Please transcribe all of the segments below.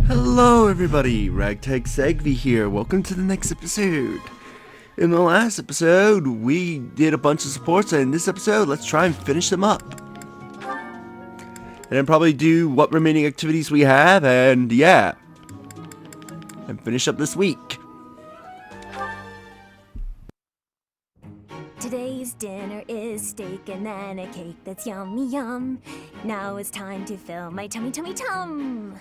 Hello everybody, Ragtag Sagvi here. Welcome to the next episode. In the last episode, we did a bunch of supports, and in this episode, let's try and finish them up. And then probably do what remaining activities we have, and yeah. And finish up this week. Today's dinner is steak and then a cake that's yummy yum. Now it's time to fill my tummy tum.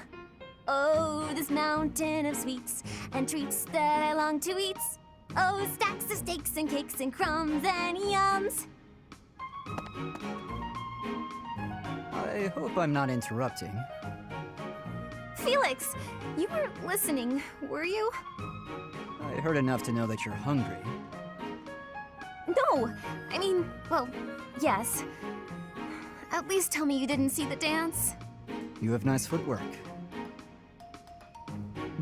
Oh, this mountain of sweets and treats that I long to eat. Oh, stacks of steaks and cakes and crumbs and yums. I hope I'm not interrupting. Felix, you weren't listening, were you? I heard enough to know that you're hungry. No, I mean, well, yes. At least tell me you didn't see the dance. You have nice footwork.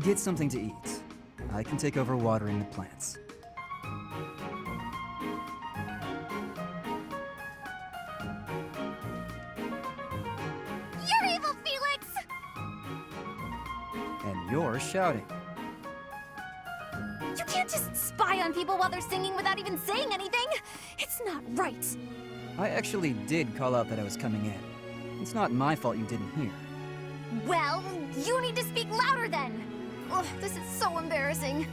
Get something to eat. I can take over watering the plants. You're evil, Felix! And you're shouting. You can't just spy on people while they're singing without even saying anything! It's not right! I actually did call out that I was coming in. It's not my fault you didn't hear. Well, you need to speak louder then! Ugh, this is so embarrassing.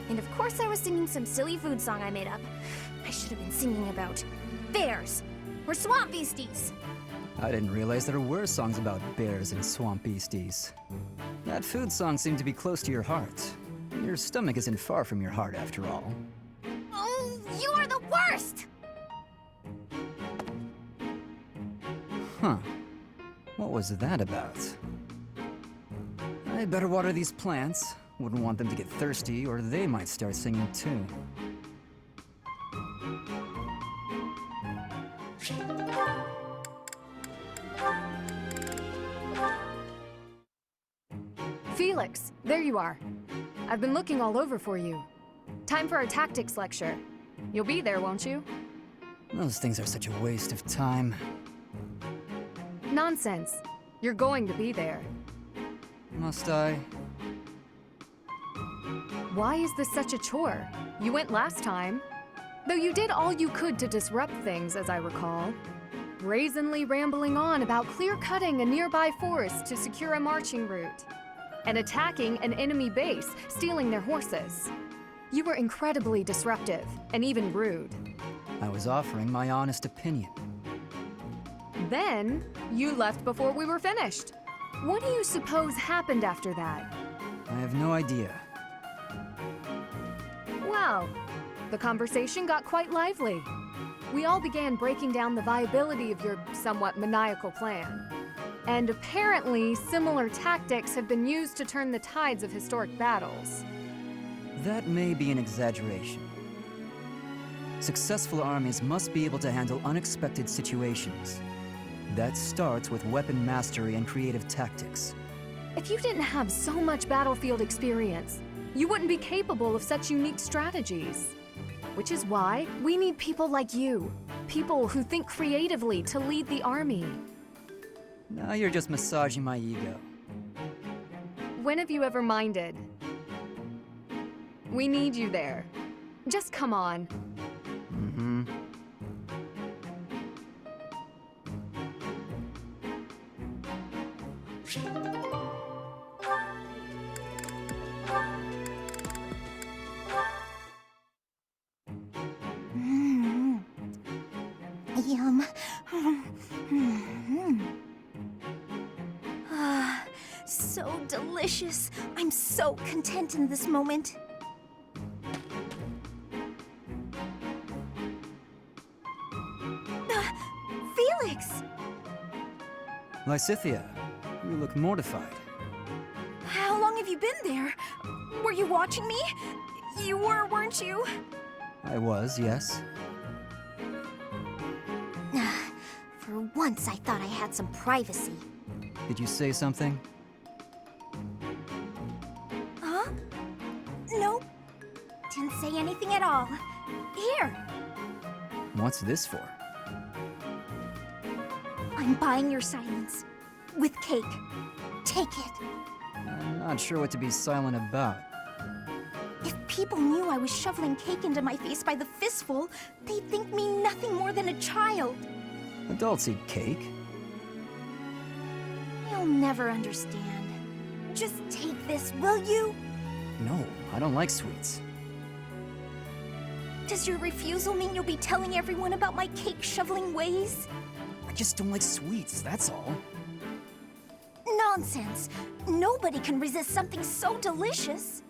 And of course I was singing some silly food song I made up. I should have been singing about bears or swamp beasties. I didn't realize there were songs about bears and swamp beasties. That food song seemed to be close to your heart. Your stomach isn't far from your heart, after all. Oh, you are the worst! Huh. What was that about? I better water these plants. Wouldn't want them to get thirsty, or they might start singing too. Felix, there you are. I've been looking all over for you. Time for our tactics lecture. You'll be there, won't you? Those things are such a waste of time. Nonsense. You're going to be there. Must I? Why is this such a chore? You went last time. Though you did all you could to disrupt things, as I recall. Brazenly rambling on about clear-cutting a nearby forest to secure a marching route. And attacking an enemy base, stealing their horses. You were incredibly disruptive, and even rude. I was offering my honest opinion. Then, you left before we were finished. What do you suppose happened after that? I have no idea. Well, the conversation got quite lively. We all began breaking down the viability of your somewhat maniacal plan. And apparently, similar tactics have been used to turn the tides of historic battles. That may be an exaggeration. Successful armies must be able to handle unexpected situations. That starts with weapon mastery and creative tactics. If you didn't have so much battlefield experience, you wouldn't be capable of such unique strategies. Which is why we need people like you. People who think creatively to lead the army. Now you're just massaging my ego. When have you ever minded? We need you there. Just come on. Mm-hmm. Yum. Ah, so delicious. I'm so content in this moment. Felix! Lysithia, you look mortified. How long have you been there? Were you watching me? You were, weren't you? I was, yes. For once, I thought I had some privacy. Did you say something? Huh? Nope. Didn't say anything at all. Here. What's this for? I'm buying your silence. With cake. Take it. I'm not sure what to be silent about. If people knew I was shoveling cake into my face by the fistful, they'd think me nothing more than a child. Adults eat cake. You'll never understand. Just take this, will you? No, I don't like sweets. Does your refusal mean you'll be telling everyone about my cake shoveling ways? I just don't like sweets, that's all. Nonsense! Nobody can resist something so delicious.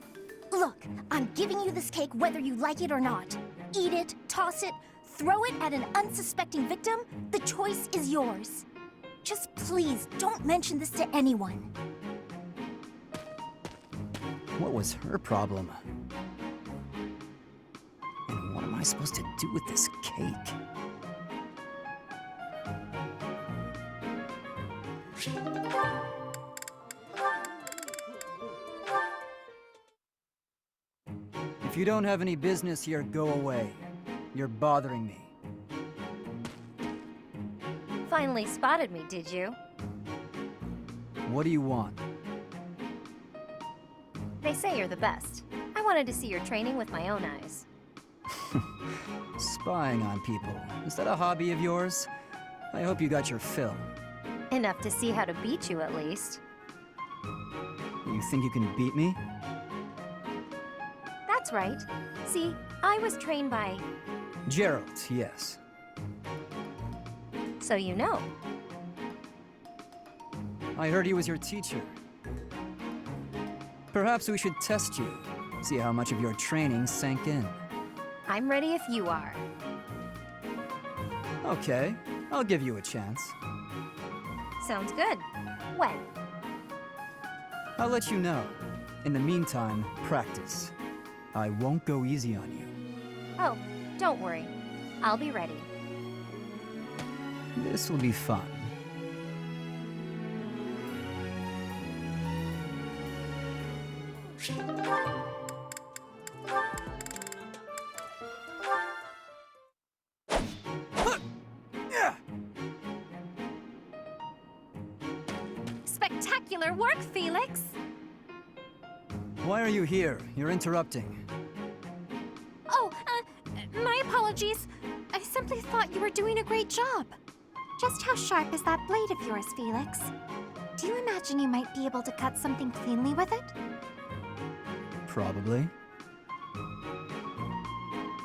Look, I'm giving you this cake whether you like it or not. Eat it, toss it, throw it at an unsuspecting victim. The choice is yours. Just please don't mention this to anyone. What was her problem? And what am I supposed to do with this cake? If you don't have any business here, go away. You're bothering me. Finally spotted me, did you? What do you want? They say you're the best. I wanted to see your training with my own eyes. Spying on people. Is that a hobby of yours? I hope you got your fill. Enough to see how to beat you, at least. You think you can beat me? That's right. See, I was trained by... Gerald, yes. So you know. I heard he was your teacher. Perhaps we should test you. See how much of your training sank in. I'm ready if you are. Okay, I'll give you a chance. Sounds good. When? I'll let you know. In the meantime, practice. I won't go easy on you. Oh, don't worry. I'll be ready. This will be fun. Spectacular work, Felix! Why are you here? You're interrupting. Oh, my apologies. I simply thought you were doing a great job. Just how sharp is that blade of yours, Felix? Do you imagine you might be able to cut something cleanly with it? Probably.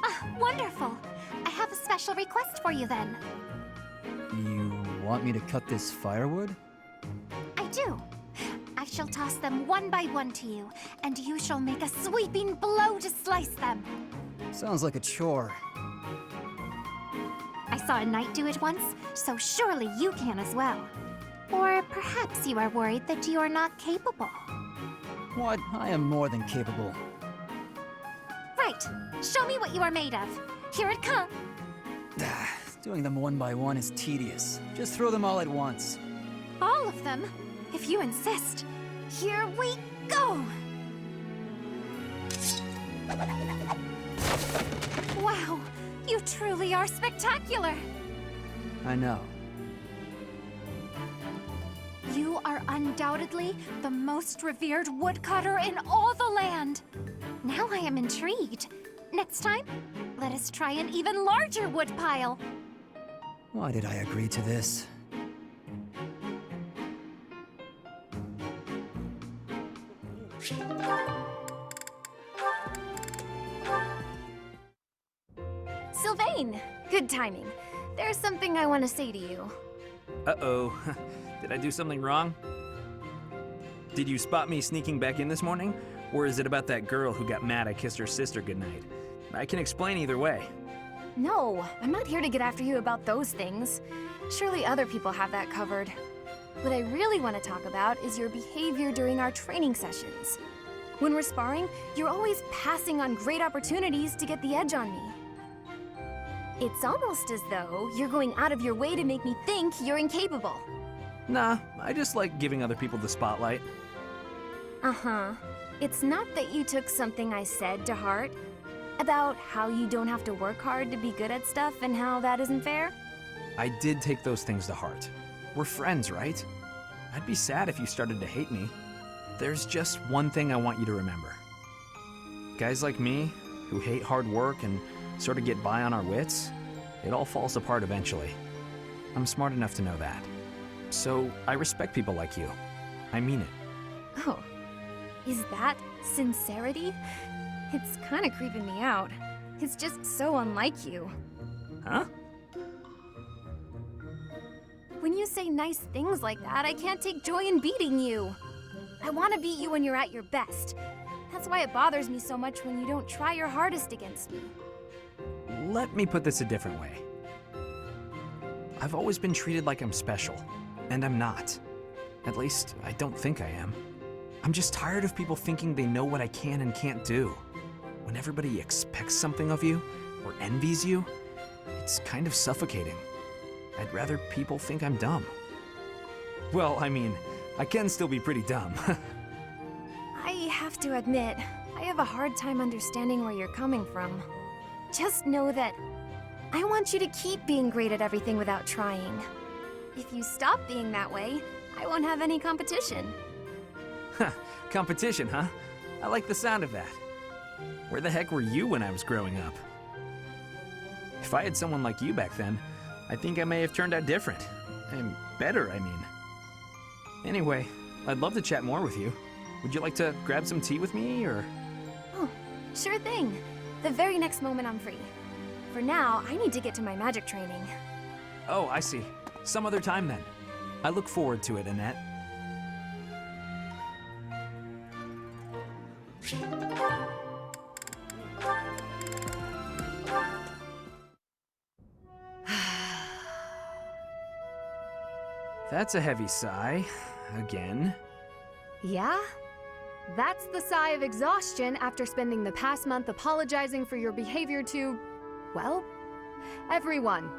Ah, wonderful. I have a special request for you then. You want me to cut this firewood? I do. I shall toss them one by one to you, and you shall make a sweeping blow to slice them. Sounds like a chore. I saw a knight do it once, so surely you can as well. Or perhaps you are worried that you are not capable. What? I am more than capable. Right. Show me what you are made of. Here it comes. Doing them one by one is tedious. Just throw them all at once. All of them? If you insist. Here we go! Wow, you truly are spectacular! I know. You are undoubtedly the most revered woodcutter in all the land. Now I am intrigued. Next time, let us try an even larger woodpile. Why did I agree to this? Sylvain! Good timing. There's something I want to say to you. Uh-oh. Did I do something wrong? Did you spot me sneaking back in this morning? Or is it about that girl who got mad I kissed her sister goodnight? I can explain either way. No, I'm not here to get after you about those things. Surely other people have that covered. What I really want to talk about is your behavior during our training sessions. When we're sparring, you're always passing on great opportunities to get the edge on me. It's almost as though you're going out of your way to make me think you're incapable. Nah, I just like giving other people the spotlight. Uh-huh. It's not that you took something I said to heart, about how you don't have to work hard to be good at stuff and how that isn't fair? I did take those things to heart. We're friends, right? I'd be sad if you started to hate me. there's just one thing I want you to remember. Guys like me, who hate hard work and sort of get by on our wits, it all falls apart eventually. I'm smart enough to know that. So I respect people like you. I mean it. Oh, is that sincerity? It's kind of creeping me out. It's just so unlike you. Huh? When you say nice things like that, I can't take joy in beating you. I want to beat you when you're at your best. That's why it bothers me so much when you don't try your hardest against me. Let me put this a different way. I've always been treated like I'm special, and I'm not. At least, I don't think I am. I'm just tired of people thinking they know what I can and can't do. When everybody expects something of you, or envies you, it's kind of suffocating. I'd rather people think I'm dumb. Well, I mean, I can still be pretty dumb. I have to admit, I have a hard time understanding where you're coming from. Just know that I want you to keep being great at everything without trying. If you stop being that way, I won't have any competition. Competition, huh? I like the sound of that. Where the heck were you when I was growing up? If I had someone like you back then, I think I may have turned out different. And better, I mean. Anyway, I'd love to chat more with you. Would you like to grab some tea with me, or? Oh, sure thing. The very next moment I'm free. For now, I need to get to my magic training. Oh, I see. Some other time then. I look forward to it, Annette. That's a heavy sigh. Again. Yeah? That's the sigh of exhaustion after spending the past month apologizing for your behavior to, well, everyone.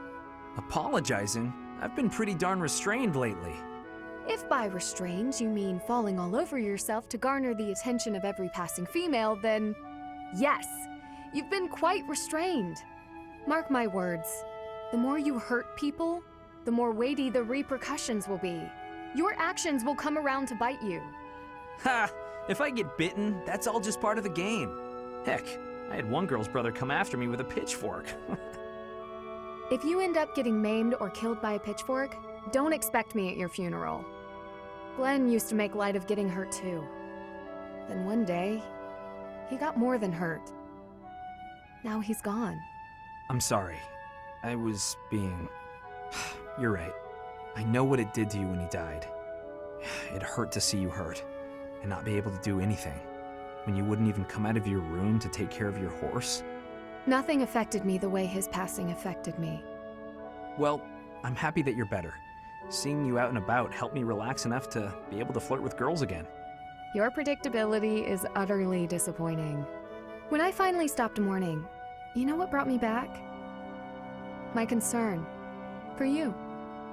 Apologizing? I've been pretty darn restrained lately. If by restrained you mean falling all over yourself to garner the attention of every passing female, then yes, you've been quite restrained. Mark my words, the more you hurt people, the more weighty the repercussions will be. Your actions will come around to bite you. Ha! If I get bitten, that's all just part of the game. Heck, I had one girl's brother come after me with a pitchfork. If you end up getting maimed or killed by a pitchfork, don't expect me at your funeral. Glenn used to make light of getting hurt too. Then one day, he got more than hurt. Now he's gone. I'm sorry. I was being... You're right. I know what it did to you when he died. It hurt to see you hurt and not be able to do anything. When you wouldn't even come out of your room to take care of your horse. Nothing affected me the way his passing affected me. Well, I'm happy that you're better. Seeing you out and about helped me relax enough to be able to flirt with girls again. Your predictability is utterly disappointing. When I finally stopped mourning, you know what brought me back? My concern for you.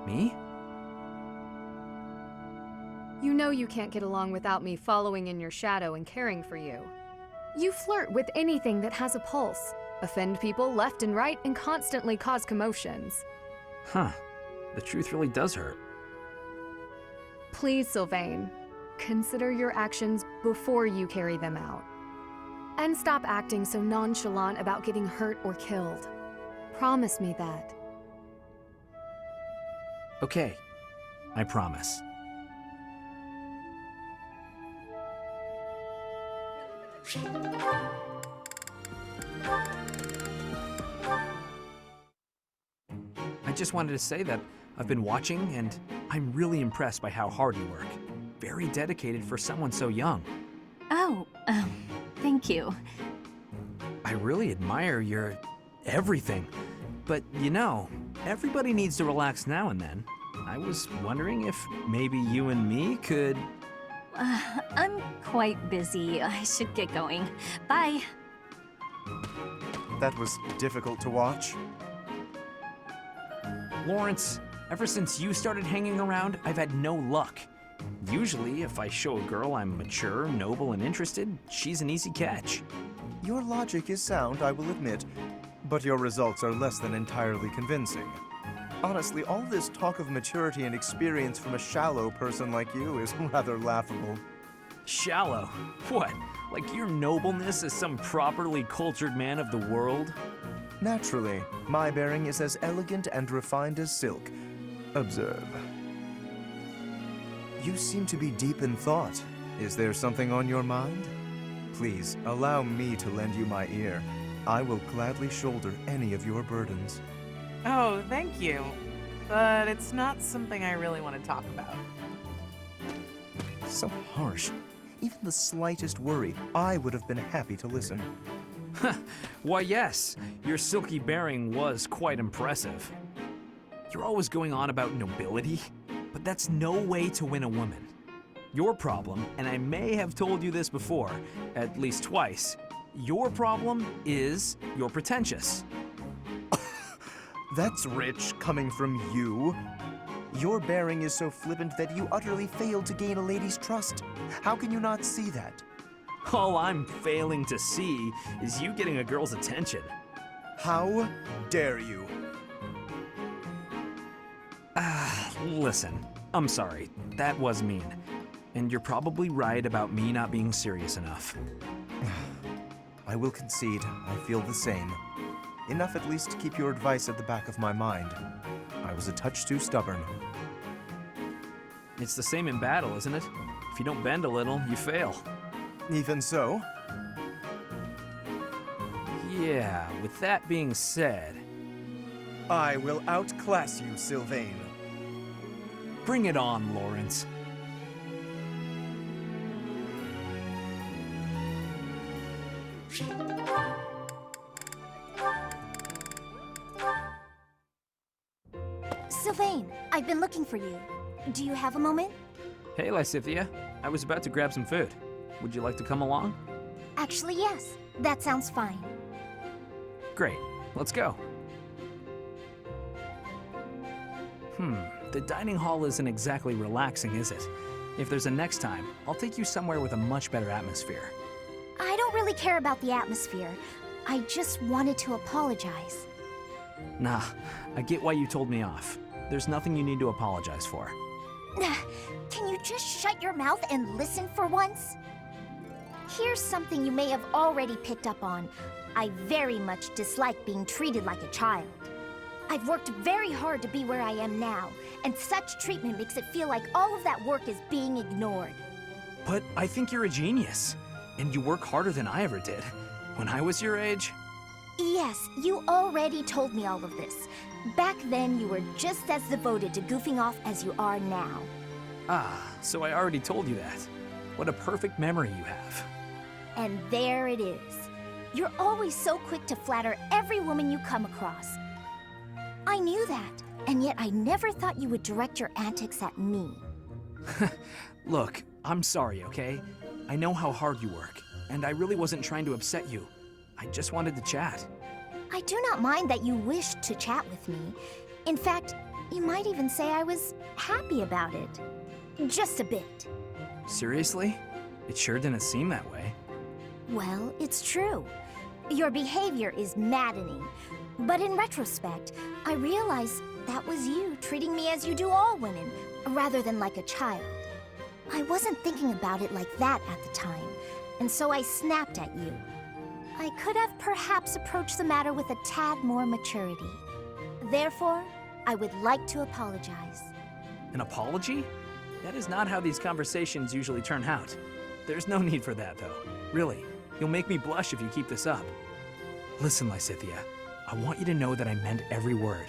Me? You know you can't get along without me following in your shadow and caring for you. You flirt with anything that has a pulse, offend people left and right, and constantly cause commotions. Huh. The truth really does hurt. Please, Sylvain, consider your actions before you carry them out. And stop acting so nonchalant about getting hurt or killed. Promise me that. Okay. I promise. I just wanted to say that I've been watching and I'm really impressed by how hard you work. Very dedicated for someone so young. Oh, thank you. I really admire your everything. But you know, everybody needs to relax now and then. I was wondering if maybe you and me could... I'm quite busy. I should get going. Bye. That was difficult to watch. Lawrence, ever since you started hanging around, I've had no luck. Usually, if I show a girl I'm mature, noble, and interested, she's an easy catch. Your logic is sound, I will admit, but your results are less than entirely convincing. Honestly, all this talk of maturity and experience from a shallow person like you is rather laughable. Shallow? What? Like your nobleness as some properly cultured man of the world? Naturally, my bearing is as elegant and refined as silk. Observe. You seem to be deep in thought. Is there something on your mind? Please, allow me to lend you my ear. I will gladly shoulder any of your burdens. Oh, thank you. But it's not something I really want to talk about. So harsh. Even the slightest worry, I would have been happy to listen. Why, yes, your silky bearing was quite impressive. You're always going on about nobility, but that's no way to win a woman. Your problem, and I may have told you this before, at least twice, your problem is you're pretentious. That's rich coming from you. Your bearing is so flippant that you utterly failed to gain a lady's trust. How can you not see that? All I'm failing to see is you getting a girl's attention. How dare you? Listen, I'm sorry, that was mean. And you're probably right about me not being serious enough. I will concede, I feel the same. Enough at least to keep your advice at the back of my mind. I was a touch too stubborn. It's the same in battle, isn't it? If you don't bend a little, you fail. Even so, Yeah, with that being said, I will outclass you, Sylvain. bring it on, Lawrence. Sylvain, I've been looking for you. Do you have a moment? Hey, Lysithia. I was about to grab some food. Would you like to come along? Actually, yes. That sounds fine. Great. Let's go. The dining hall isn't exactly relaxing, is it? If there's a next time, I'll take you somewhere with a much better atmosphere. I don't really care about the atmosphere. I just wanted to apologize. Nah, I get why you told me off. There's nothing you need to apologize for. Can you just shut your mouth and listen for once? Here's something you may have already picked up on. I very much dislike being treated like a child. I've worked very hard to be where I am now, and such treatment makes it feel like all of that work is being ignored. But I think you're a genius, and you work harder than I ever did. When I was your age, Yes, you already told me all of this. Back then, you were just as devoted to goofing off as you are now. so I already told you that. What a perfect memory you have. And there it is. You're always so quick to flatter every woman you come across. I knew that, and yet I never thought you would direct your antics at me. Look, I'm sorry, okay? I know how hard you work, and I really wasn't trying to upset you. I just wanted to chat. I do not mind that you wished to chat with me. In fact, you might even say I was happy about it. Just a bit. Seriously? It sure didn't seem that way. Well, it's true. Your behavior is maddening. But in retrospect, I realize that was you treating me as you do all women, rather than like a child. I wasn't thinking about it like that at the time, and so I snapped at you. I could have perhaps approached the matter with a tad more maturity. Therefore, I would like to apologize. An apology? That is not how these conversations usually turn out. There's no need for that, though. Really, you'll make me blush if you keep this up. Listen, Lysithia, I want you to know that I meant every word,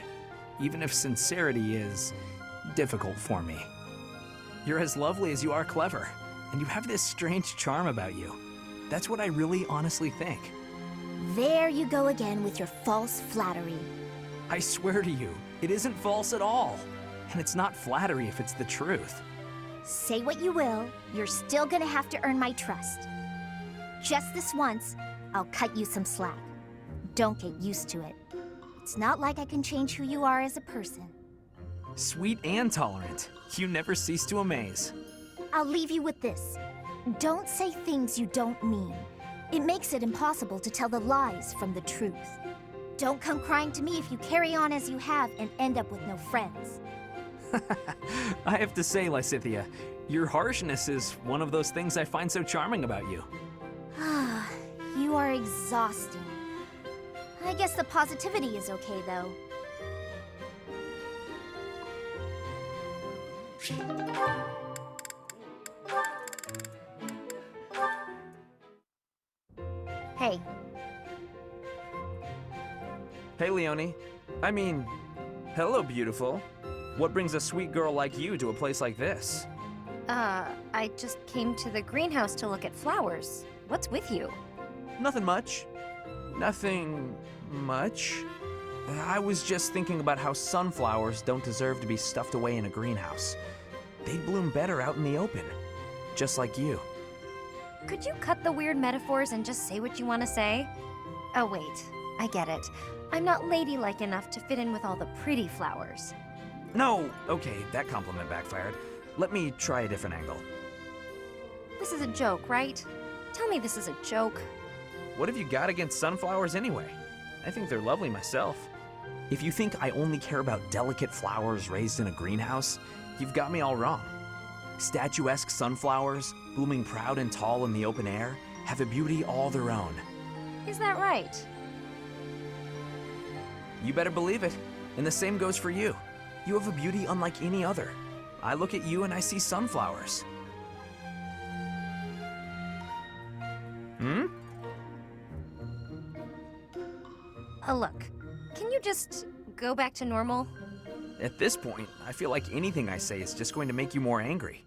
even if sincerity is difficult for me. You're as lovely as you are clever, and you have this strange charm about you. That's what I really honestly think. There you go again with your false flattery. I swear to you, it isn't false at all. And it's not flattery if it's the truth. Say what you will, you're still gonna have to earn my trust. Just this once, I'll cut you some slack. Don't get used to it. It's not like I can change who you are as a person. Sweet and tolerant. You never cease to amaze. I'll leave you with this. Don't say things you don't mean. It makes it impossible to tell the lies from the truth. Don't come crying to me if you carry on as you have and end up with no friends. I have to say, Lysithia, Your harshness is one of those things I find so charming about you. You are exhausting. I guess the positivity is okay, though. Hey. Hey, Leonie. I mean, hello, beautiful. What brings a sweet girl like you to a place like this? I just came to the greenhouse to look at flowers. What's with you? Nothing much. Nothing much. I was just thinking about how sunflowers don't deserve to be stuffed away in a greenhouse. They'd bloom better out in the open, just like you. Could you cut the weird metaphors and just say what you want to say? Oh, wait. I get it. I'm not ladylike enough to fit in with all the pretty flowers. No, okay, that compliment backfired. Let me try a different angle. This is a joke, right? Tell me this is a joke. What have you got against sunflowers anyway? I think they're lovely myself. If you think I only care about delicate flowers raised in a greenhouse, you've got me all wrong. Statuesque sunflowers, blooming proud and tall in the open air, have a beauty all their own. Is that right? You better believe it. And the same goes for you. You have a beauty unlike any other. I look at you and I see sunflowers. Look, can you just go back to normal? At this point, I feel like anything I say is just going to make you more angry.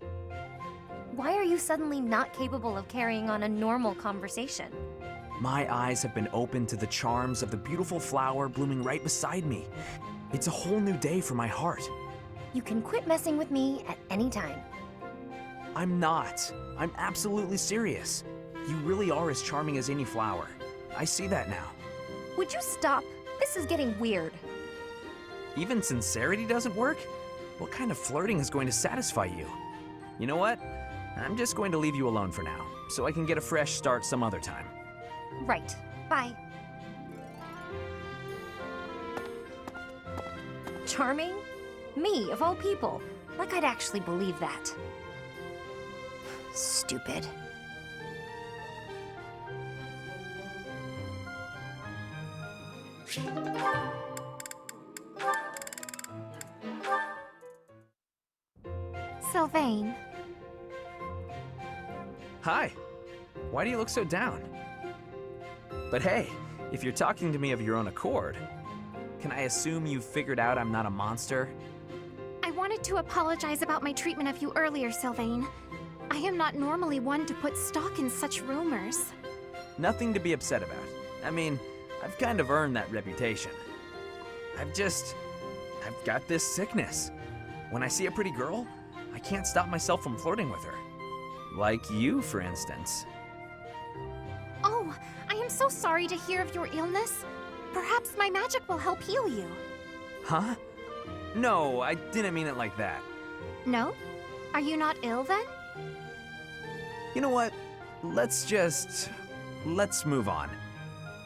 Why are you suddenly not capable of carrying on a normal conversation? My eyes have been opened to the charms of the beautiful flower blooming right beside me. It's a whole new day for my heart. You can quit messing with me at any time. I'm not. I'm absolutely serious. You really are as charming as any flower. I see that now. Would you stop? This is getting weird. Even sincerity doesn't work? What kind of flirting is going to satisfy you? You know what? I'm just going to leave you alone for now, so I can get a fresh start some other time. Right. Bye. Charming? Me, of all people. Like I'd actually believe that. Stupid. Sylvain. Hi. Why do you look so down? But hey, if you're talking to me of your own accord, can I assume you've figured out I'm not a monster? I wanted to apologize about my treatment of you earlier, Sylvain. I am not normally one to put stock in such rumors. Nothing to be upset about. I mean, I've kind of earned that reputation. I've got this sickness. When I see a pretty girl, I can't stop myself from flirting with her. Like you, for instance. Oh, I am so sorry to hear of your illness. Perhaps my magic will help heal you. Huh? No, I didn't mean it like that. No? Are you not ill then? You know what? Let's move on.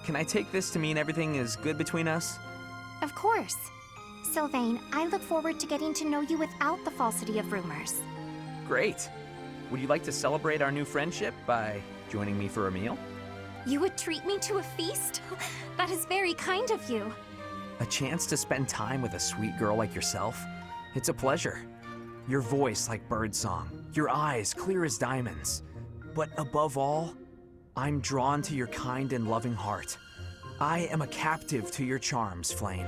Can I take this to mean everything is good between us? Of course. Sylvain, I look forward to getting to know you without the falsity of rumors. Great. Would you like to celebrate our new friendship by joining me for a meal? You would treat me to a feast? That is very kind of you. A chance to spend time with a sweet girl like yourself? It's a pleasure. Your voice like birdsong, your eyes clear as diamonds. But above all, I'm drawn to your kind and loving heart. I am a captive to your charms, Flame.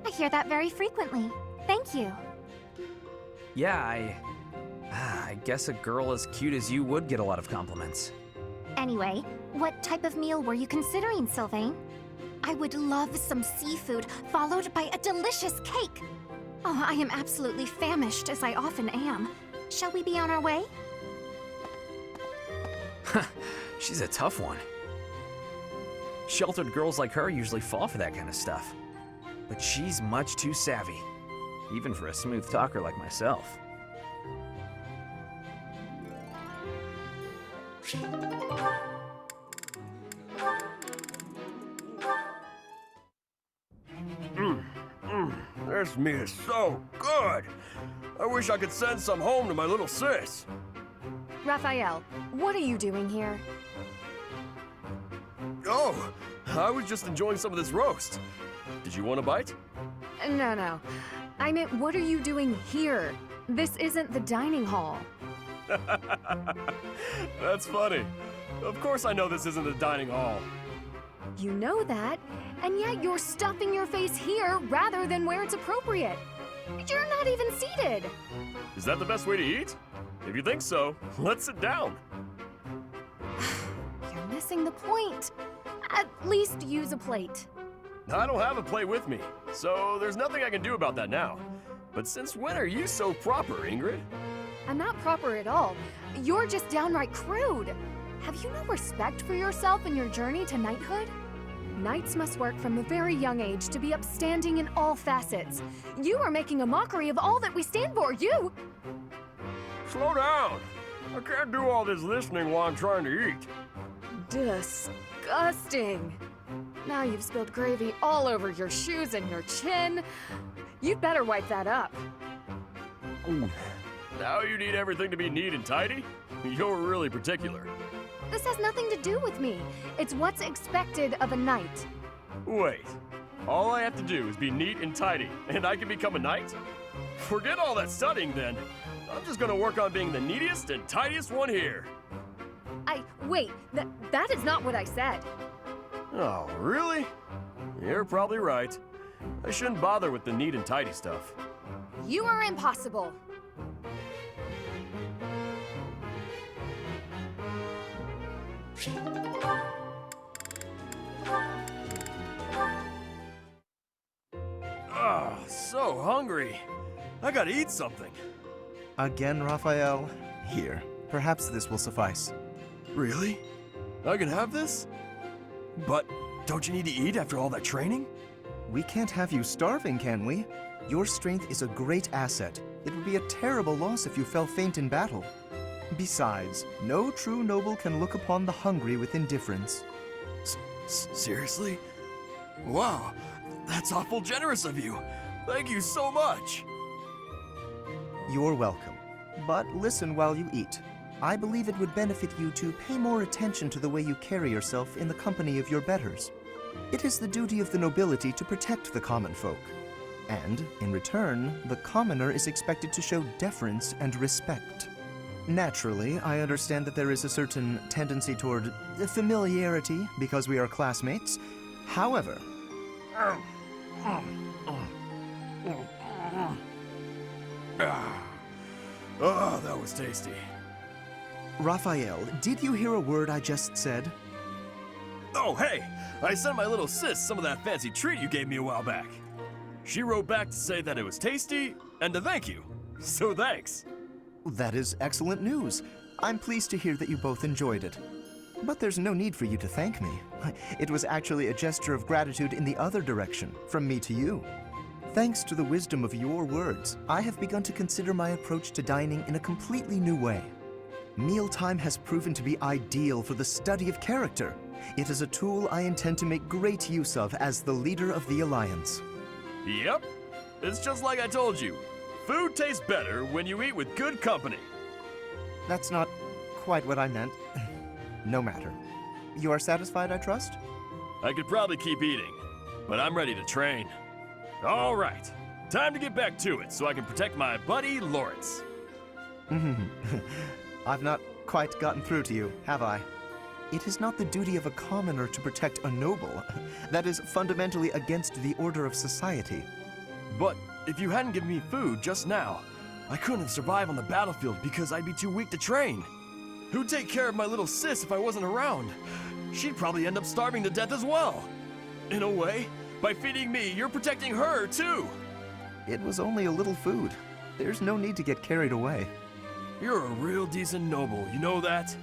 I hear that very frequently. Thank you. Yeah, I guess a girl as cute as you would get a lot of compliments. Anyway, what type of meal were you considering, Sylvain? I would love some seafood, followed by a delicious cake. Oh, I am absolutely famished, as I often am. Shall we be on our way? She's a tough one. Sheltered girls like her usually fall for that kind of stuff. But she's much too savvy, even for a smooth talker like myself. This meat is so good. I wish I could send some home to my little sis. Raphael, what are you doing here? Oh, I was just enjoying some of this roast. Did you want a bite? No. I meant, what are you doing here? This isn't the dining hall. That's funny. Of course I know this isn't the dining hall. You know that, and yet you're stuffing your face here rather than where it's appropriate. You're not even seated. Is that the best way to eat? If you think so, let's sit down. You're missing the point. At least use a plate. I don't have a plate with me, so there's nothing I can do about that now. But since when are you so proper, Ingrid? I'm not proper at all. You're just downright crude. Have you no respect for yourself and your journey to knighthood? Knights must work from a very young age to be upstanding in all facets. You are making a mockery of all that we stand for. You! Slow down. I can't do all this listening while I'm trying to eat. Disgusting. Now you've spilled gravy all over your shoes and your chin. You'd better wipe that up. Now you need everything to be neat and tidy? You're really particular. This has nothing to do with me. It's what's expected of a knight. Wait, all I have to do is be neat and tidy, and I can become a knight? Forget all that studying then. I'm just gonna work on being the neatest and tidiest one here. Wait, that is not what I said. Oh, really? You're probably right. I shouldn't bother with the neat and tidy stuff. You are impossible. So hungry. I gotta eat something. Again, Raphael? Here, perhaps this will suffice. Really? I can have this? But don't you need to eat after all that training? We can't have you starving, can we? Your strength is a great asset. It would be a terrible loss if you fell faint in battle. Besides, no true noble can look upon the hungry with indifference. Seriously? Wow, that's awful generous of you. Thank you so much. You're welcome. But listen while you eat. I believe it would benefit you to pay more attention to the way you carry yourself in the company of your betters. It is the duty of the nobility to protect the common folk. And, in return, the commoner is expected to show deference and respect. Naturally, I understand that there is a certain tendency toward familiarity because we are classmates. However, Oh, that was tasty. Raphael, did you hear a word I just said? Oh, hey! I sent my little sis some of that fancy treat you gave me a while back. She wrote back to say that it was tasty and to thank you. So thanks. That is excellent news. I'm pleased to hear that you both enjoyed it. But there's no need for you to thank me. It was actually a gesture of gratitude in the other direction, from me to you. Thanks to the wisdom of your words, I have begun to consider my approach to dining in a completely new way. Mealtime has proven to be ideal for the study of character. It is a tool I intend to make great use of as the leader of the Alliance. Yep. It's just like I told you. Food tastes better when you eat with good company. That's not quite what I meant. No matter. You are satisfied, I trust? I could probably keep eating, but I'm ready to train. All right. Time to get back to it so I can protect my buddy Lawrence. I've not quite gotten through to you, have I? It is not the duty of a commoner to protect a noble. That is fundamentally against the order of society. But if you hadn't given me food just now, I couldn't have survived on the battlefield because I'd be too weak to train. Who'd take care of my little sis if I wasn't around? She'd probably end up starving to death as well. In a way, by feeding me, you're protecting her too. It was only a little food. There's no need to get carried away. You're a real decent noble, you know that?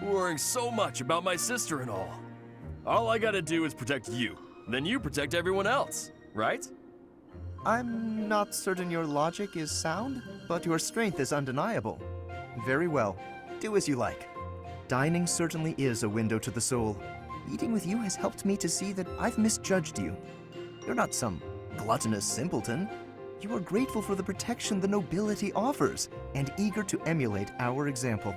Worrying so much about my sister and all. All I gotta do is protect you, then you protect everyone else, right? I'm not certain your logic is sound, but your strength is undeniable. Very well. Do as you like. Dining certainly is a window to the soul. Eating with you has helped me to see that I've misjudged you. You're not some gluttonous simpleton. You are grateful for the protection the nobility offers, and eager to emulate our example.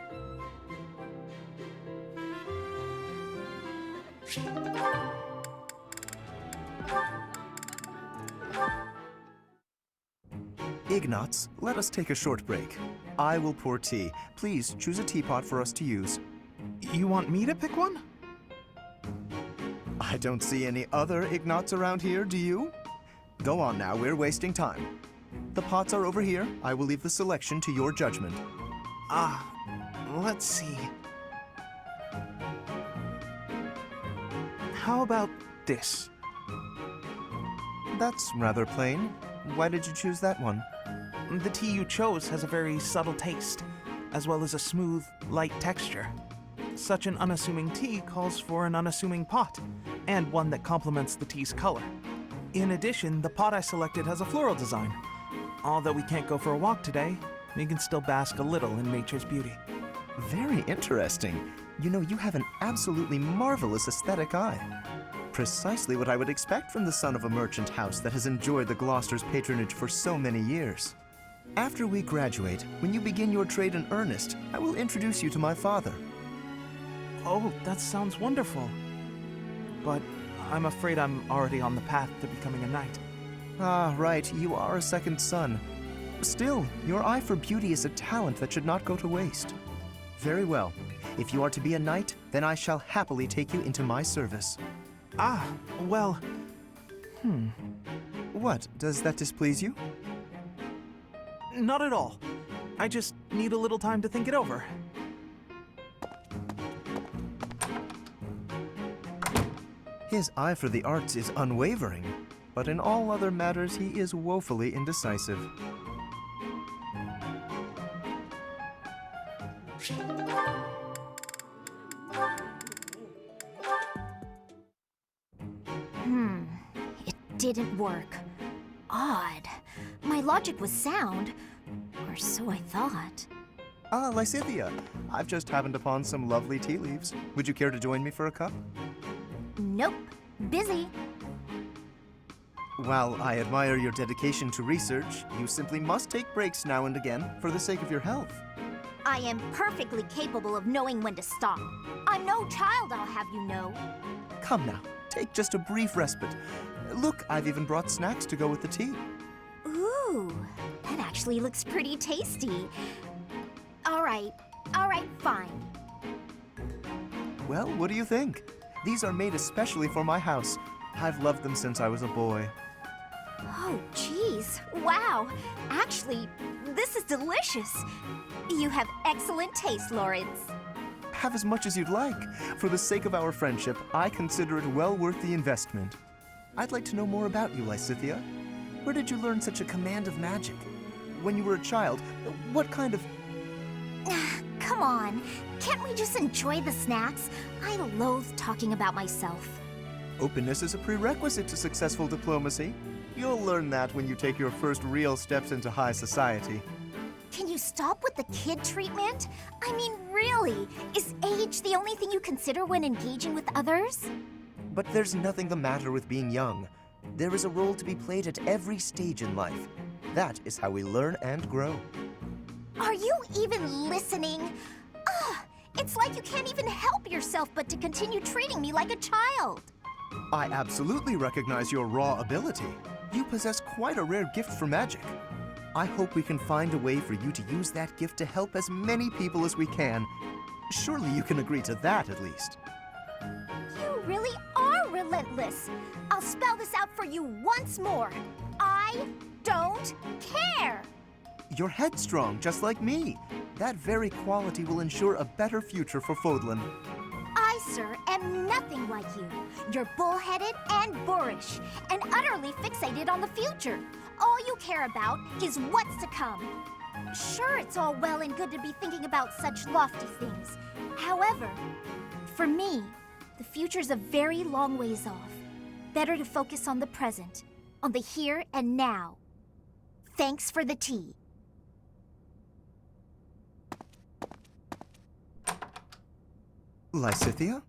Ignatz, let us take a short break. I will pour tea. Please choose a teapot for us to use. You want me to pick one? I don't see any other Ignatz around here, do you? Go on now, we're wasting time. The pots are over here. I will leave the selection to your judgment. Let's see. How about this? That's rather plain. Why did you choose that one? The tea you chose has a very subtle taste, as well as a smooth, light texture. Such an unassuming tea calls for an unassuming pot, and one that complements the tea's color. In addition, the pot I selected has a floral design. Although we can't go for a walk today, we can still bask a little in nature's beauty. Very interesting. You know, you have an absolutely marvelous aesthetic eye. Precisely what I would expect from the son of a merchant house that has enjoyed the Gloucester's patronage for so many years. After we graduate, when you begin your trade in earnest, I will introduce you to my father. Oh, that sounds wonderful. But I'm afraid I'm already on the path to becoming a knight. Ah, right, you are a second son. Still, your eye for beauty is a talent that should not go to waste. Very well. If you are to be a knight, then I shall happily take you into my service. Well... What, does that displease you? Not at all. I just need a little time to think it over. His eye for the arts is unwavering, but in all other matters he is woefully indecisive. It didn't work. Odd. My logic was sound, or so I thought. Ah, Lysithea, I've just happened upon some lovely tea leaves. Would you care to join me for a cup? Nope. Busy. While I admire your dedication to research, you simply must take breaks now and again for the sake of your health. I am perfectly capable of knowing when to stop. I'm no child, I'll have you know. Come now, take just a brief respite. Look, I've even brought snacks to go with the tea. Ooh, that actually looks pretty tasty. All right, fine. Well, what do you think? These are made especially for my house. I've loved them since I was a boy. Oh, geez. Wow. Actually, this is delicious. You have excellent taste, Lawrence. Have as much as you'd like. For the sake of our friendship, I consider it well worth the investment. I'd like to know more about you, Lysithea. Where did you learn such a command of magic? When you were a child, what kind of... Come on. Can't we just enjoy the snacks? I loathe talking about myself. Openness is a prerequisite to successful diplomacy. You'll learn that when you take your first real steps into high society. Can you stop with the kid treatment? I mean, really, is age the only thing you consider when engaging with others? But there's nothing the matter with being young. There is a role to be played at every stage in life. That is how we learn and grow. Are you even listening? Ugh, it's like you can't even help yourself but to continue treating me like a child. I absolutely recognize your raw ability. You possess quite a rare gift for magic. I hope we can find a way for you to use that gift to help as many people as we can. Surely you can agree to that, at least. You really are relentless. I'll spell this out for you once more. I don't care. You're headstrong, just like me. That very quality will ensure a better future for Fodlan. I, sir, am nothing like you. You're bullheaded and boorish, and utterly fixated on the future. All you care about is what's to come. Sure, it's all well and good to be thinking about such lofty things. However, for me, the future's a very long ways off. Better to focus on the present, on the here and now. Thanks for the tea. Lysithea?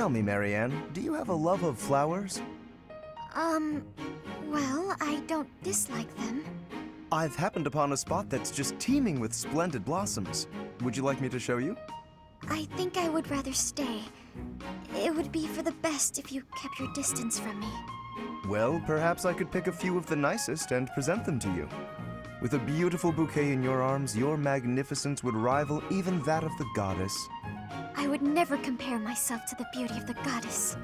Tell me, Marianne, do you have a love of flowers? Well, I don't dislike them. I've happened upon a spot that's just teeming with splendid blossoms. Would you like me to show you? I think I would rather stay. It would be for the best if you kept your distance from me. Well, perhaps I could pick a few of the nicest and present them to you. With a beautiful bouquet in your arms, your magnificence would rival even that of the goddess. I would never compare myself to the beauty of the goddess.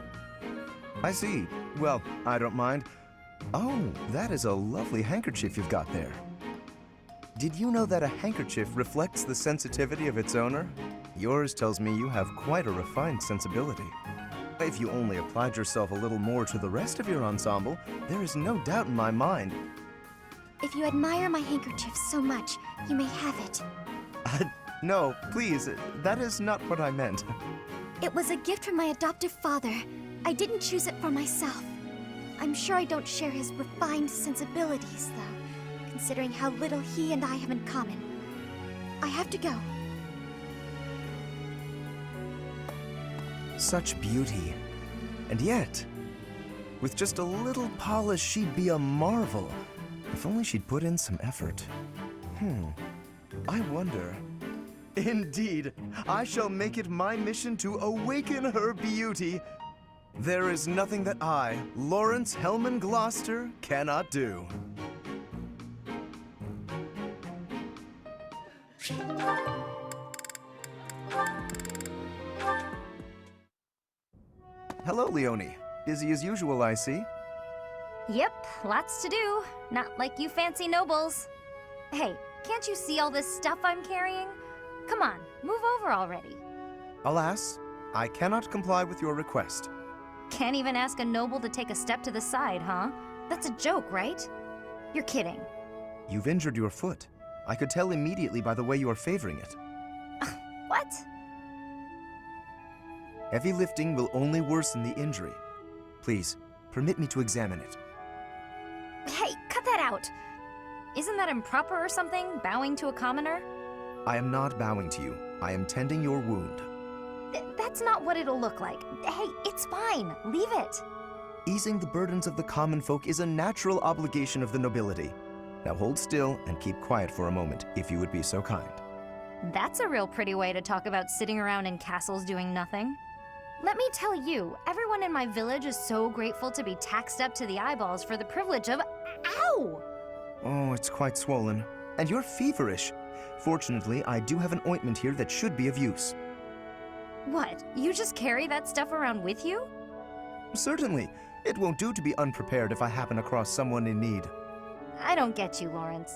I see. Well, I don't mind. Oh, that is a lovely handkerchief you've got there. Did you know that a handkerchief reflects the sensitivity of its owner? Yours tells me you have quite a refined sensibility. If you only applied yourself a little more to the rest of your ensemble, there is no doubt in my mind. If you admire my handkerchief so much, you may have it. No, please, that is not what I meant. It was a gift from my adoptive father. I didn't choose it for myself. I'm sure I don't share his refined sensibilities, though, considering how little he and I have in common. I have to go. Such beauty. And yet, with just a little polish, she'd be a marvel. If only she'd put in some effort. I wonder. Indeed, I shall make it my mission to awaken her beauty. There is nothing that I, Lawrence Hellman Gloucester, cannot do. Hello, Leonie. Busy as usual, I see. Yep, lots to do. Not like you fancy nobles. Hey, can't you see all this stuff I'm carrying? Come on, move over already. Alas, I cannot comply with your request. Can't even ask a noble to take a step to the side, huh? That's a joke, right? You're kidding. You've injured your foot. I could tell immediately by the way you are favoring it. What? Heavy lifting will only worsen the injury. Please, permit me to examine it. Hey, cut that out! Isn't that improper or something, bowing to a commoner? I am not bowing to you. I am tending your wound. That's not what it'll look like. Hey, it's fine. Leave it. Easing the burdens of the common folk is a natural obligation of the nobility. Now hold still and keep quiet for a moment, if you would be so kind. That's a real pretty way to talk about sitting around in castles doing nothing. Let me tell you, everyone in my village is so grateful to be taxed up to the eyeballs for the privilege of... Ow! Oh, it's quite swollen. And you're feverish. Fortunately, I do have an ointment here that should be of use. What? You just carry that stuff around with you? Certainly. It won't do to be unprepared if I happen across someone in need. I don't get you, Lawrence.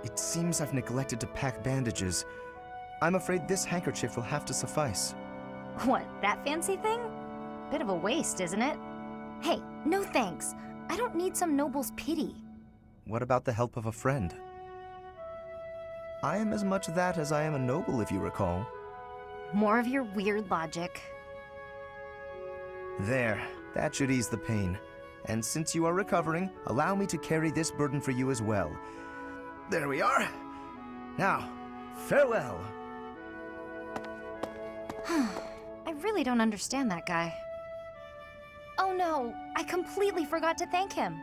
It seems I've neglected to pack bandages. I'm afraid this handkerchief will have to suffice. What, that fancy thing? Bit of a waste, isn't it? Hey, no thanks. I don't need some noble's pity. What about the help of a friend? I am as much that as I am a noble, if you recall. More of your weird logic. There, that should ease the pain. And since you are recovering, allow me to carry this burden for you as well. There we are. Now, farewell. I really don't understand that guy. Oh no, I completely forgot to thank him.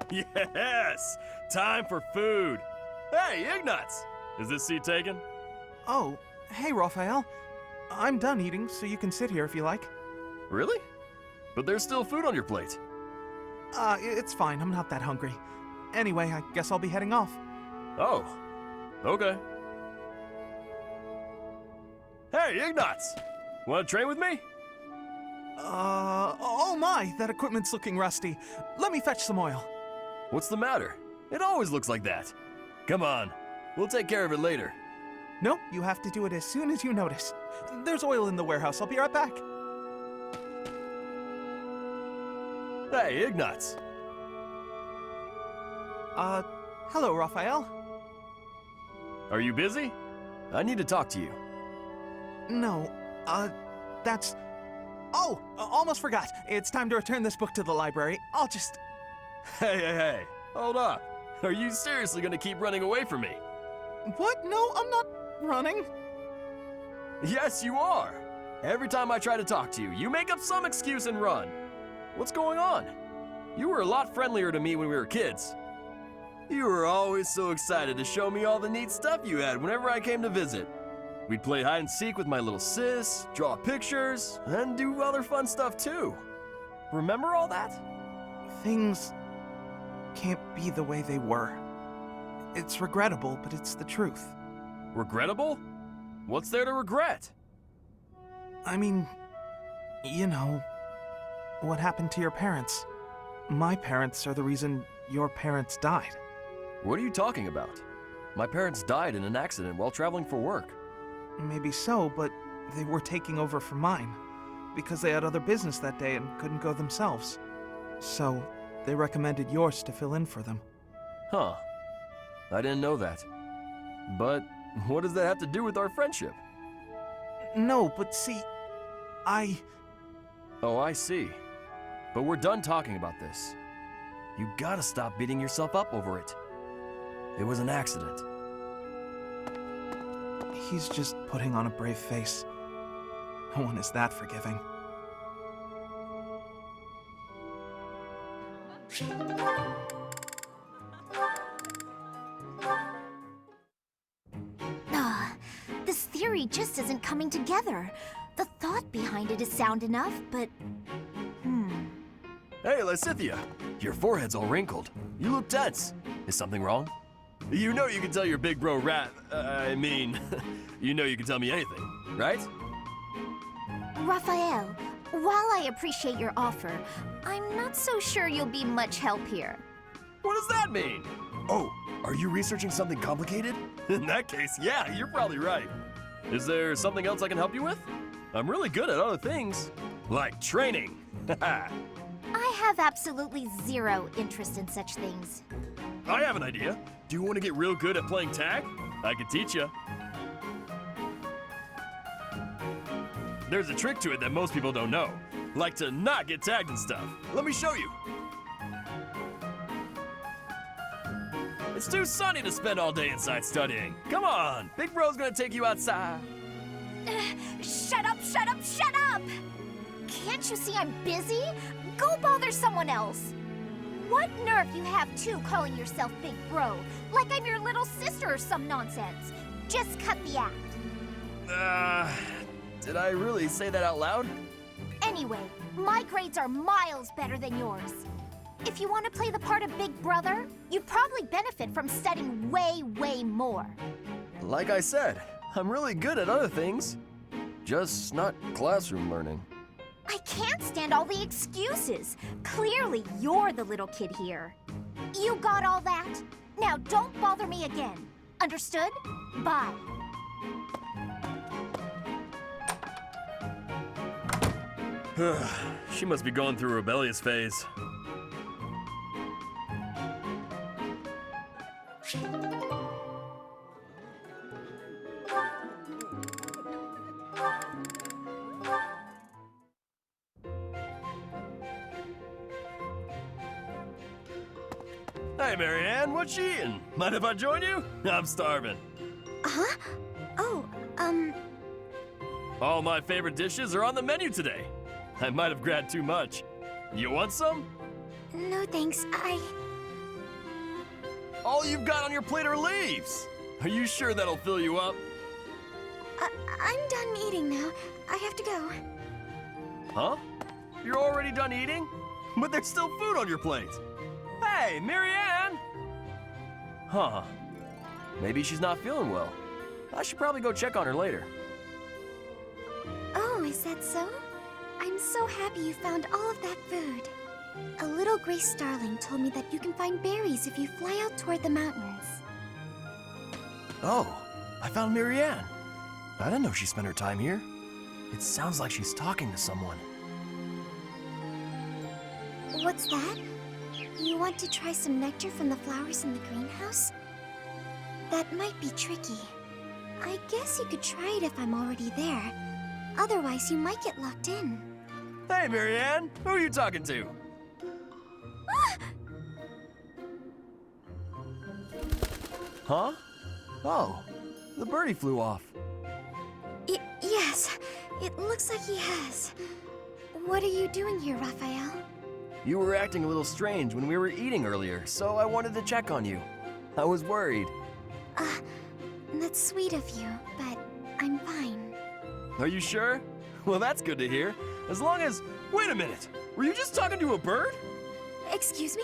Yes! Time for food! Hey, Ignatz! Is this seat taken? Oh, hey, Raphael. I'm done eating, so you can sit here if you like. Really? But there's still food on your plate. It's fine. I'm not that hungry. Anyway, I guess I'll be heading off. Oh, okay. Hey, Ignatz! Want to train with me? Oh my, that equipment's looking rusty. Let me fetch some oil. What's the matter? It always looks like that. Come on, we'll take care of it later. Nope, you have to do it as soon as you notice. There's oil in the warehouse. I'll be right back. Hey, Ignatz! Hello, Raphael. Are you busy? I need to talk to you. No, that's... Oh, almost forgot. It's time to return this book to the library. I'll just... Hey, hold up. Are you seriously gonna keep running away from me? What? No, I'm not running. Yes, you are. Every time I try to talk to you, you make up some excuse and run. What's going on? You were a lot friendlier to me when we were kids. You were always so excited to show me all the neat stuff you had whenever I came to visit. We'd play hide and seek with my little sis, draw pictures, and do other fun stuff too. Remember all that? Things can't be the way they were. It's regrettable, but it's the truth. Regrettable? What's there to regret? I mean, you know, what happened to your parents. My parents are the reason your parents died. What are you talking about? My parents died in an accident while traveling for work. Maybe so, but they were taking over for mine, because they had other business that day and couldn't go themselves. So, they recommended yours to fill in for them. Huh. I didn't know that. But what does that have to do with our friendship? No, but see, Oh, I see. But we're done talking about this. You gotta stop beating yourself up over it. It was an accident. He's just putting on a brave face. No one is that forgiving. This theory just isn't coming together. The thought behind it is sound enough, but... Hey, Lysithia! Your forehead's all wrinkled. You look tense. Is something wrong? You know you can tell your big bro you know you can tell me anything, right? Raphael, while I appreciate your offer, I'm not so sure you'll be much help here. What does that mean? Oh, are you researching something complicated? In that case, yeah, you're probably right. Is there something else I can help you with? I'm really good at other things, like training. I have absolutely zero interest in such things. I have an idea. Do you want to get real good at playing tag? I can teach you. There's a trick to it that most people don't know, like to not get tagged and stuff. Let me show you. It's too sunny to spend all day inside studying. Come on, Big Bro's gonna take you outside. Shut up, shut up, shut up! Can't you see I'm busy? Go bother someone else. What nerve you have too calling yourself Big Bro, like I'm your little sister or some nonsense. Just cut the act. Did I really say that out loud? Anyway, my grades are miles better than yours. If you want to play the part of Big Brother, you'd probably benefit from studying way, way more. Like I said, I'm really good at other things. Just not classroom learning. I can't stand all the excuses. Clearly, you're the little kid here. You got all that? Now don't bother me again. Understood? Bye. She must be going through a rebellious phase. Hey, Marianne, what you eating? Mind if I join you? I'm starving. Huh? Oh, All my favorite dishes are on the menu today. I might have grabbed too much. You want some? no thanks. All you've got on your plate are leaves. Are you sure that'll fill you up? I'm done eating now. I have to go. Huh? You're already done eating? But there's still food on your plate. Hey, Marianne! Huh. Maybe she's not feeling well. I should probably go check on her later. Oh, is that so? I'm so happy you found all of that food. A little gray starling told me that you can find berries if you fly out toward the mountains. Oh, I found Marianne. I didn't know she spent her time here. It sounds like she's talking to someone. What's that? You want to try some nectar from the flowers in the greenhouse? That might be tricky. I guess you could try it if I'm already there. Otherwise, you might get locked in. Hey, Marianne, who are you talking to? Huh? Oh, the birdie flew off. Yes, it looks like he has. What are you doing here, Raphael? You were acting a little strange when we were eating earlier, so I wanted to check on you. I was worried. That's sweet of you, but I'm fine. Are you sure? Well, that's good to hear. As long as... Wait a minute! Were you just talking to a bird? Excuse me?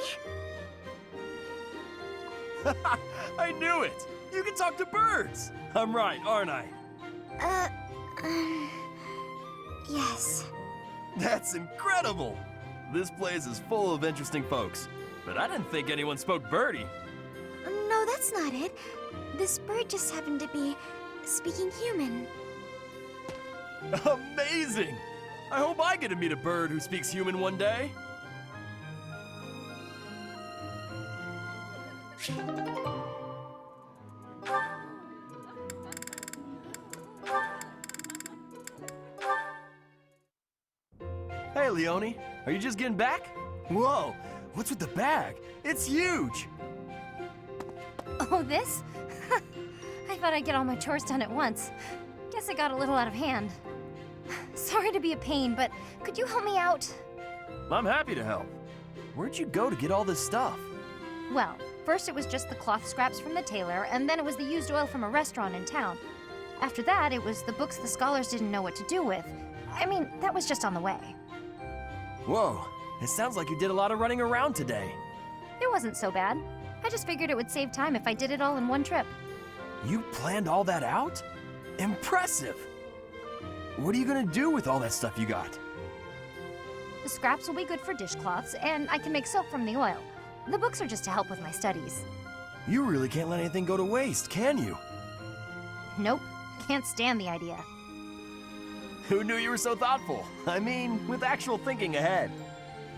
I knew it! You can talk to birds! I'm right, aren't I? Yes. That's incredible! This place is full of interesting folks, but I didn't think anyone spoke birdie. No, that's not it. This bird just happened to be speaking human. Amazing! I hope I get to meet a bird who speaks human one day. Hey, Leone, are you just getting back? Whoa, what's with the bag? It's huge! Oh, this? I thought I'd get all my chores done at once. Guess it got a little out of hand. Sorry to be a pain, but could you help me out? I'm happy to help. Where'd you go to get all this stuff? Well, first it was just the cloth scraps from the tailor, and then it was the used oil from a restaurant in town. After that, it was the books the scholars didn't know what to do with. I mean, that was just on the way. Whoa, it sounds like you did a lot of running around today. It wasn't so bad. I just figured it would save time if I did it all in one trip. You planned all that out? Impressive! What are you gonna do with all that stuff you got? The scraps will be good for dishcloths, and I can make soap from the oil. The books are just to help with my studies. You really can't let anything go to waste, can you? Nope, can't stand the idea. Who knew you were so thoughtful? I mean, with actual thinking ahead.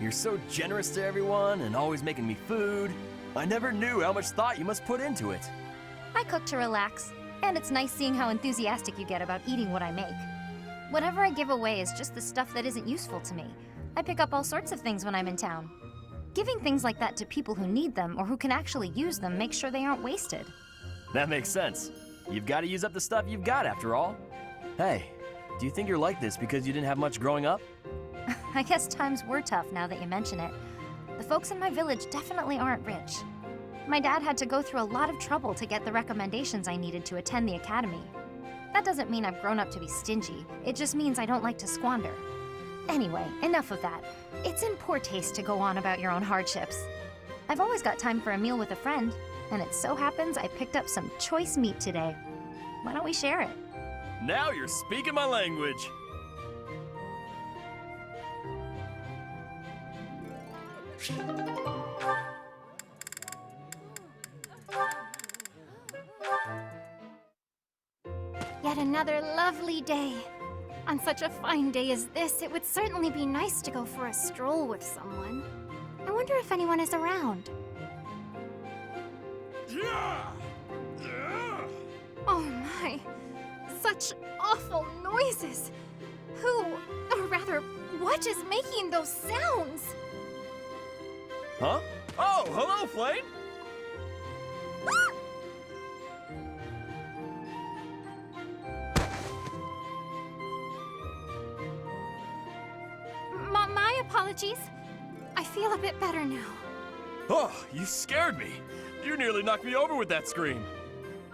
You're so generous to everyone and always making me food. I never knew how much thought you must put into it. I cook to relax, and it's nice seeing how enthusiastic you get about eating what I make. Whatever I give away is just the stuff that isn't useful to me. I pick up all sorts of things when I'm in town. Giving things like that to people who need them or who can actually use them makes sure they aren't wasted. That makes sense. You've got to use up the stuff you've got after all. Hey, do you think you're like this because you didn't have much growing up? I guess times were tough now that you mention it. The folks in my village definitely aren't rich. My dad had to go through a lot of trouble to get the recommendations I needed to attend the academy. That doesn't mean I've grown up to be stingy. It just means I don't like to squander. Anyway, enough of that. It's in poor taste to go on about your own hardships. I've always got time for a meal with a friend, and it so happens I picked up some choice meat today. Why don't we share it? Now you're speaking my language. Yet another lovely day. On such a fine day as this, it would certainly be nice to go for a stroll with someone. I wonder if anyone is around. Oh my, such awful noises. Who, or rather, what is making those sounds? Huh? Oh, hello, Flame! My apologies. I feel a bit better now. Oh, you scared me. You nearly knocked me over with that scream.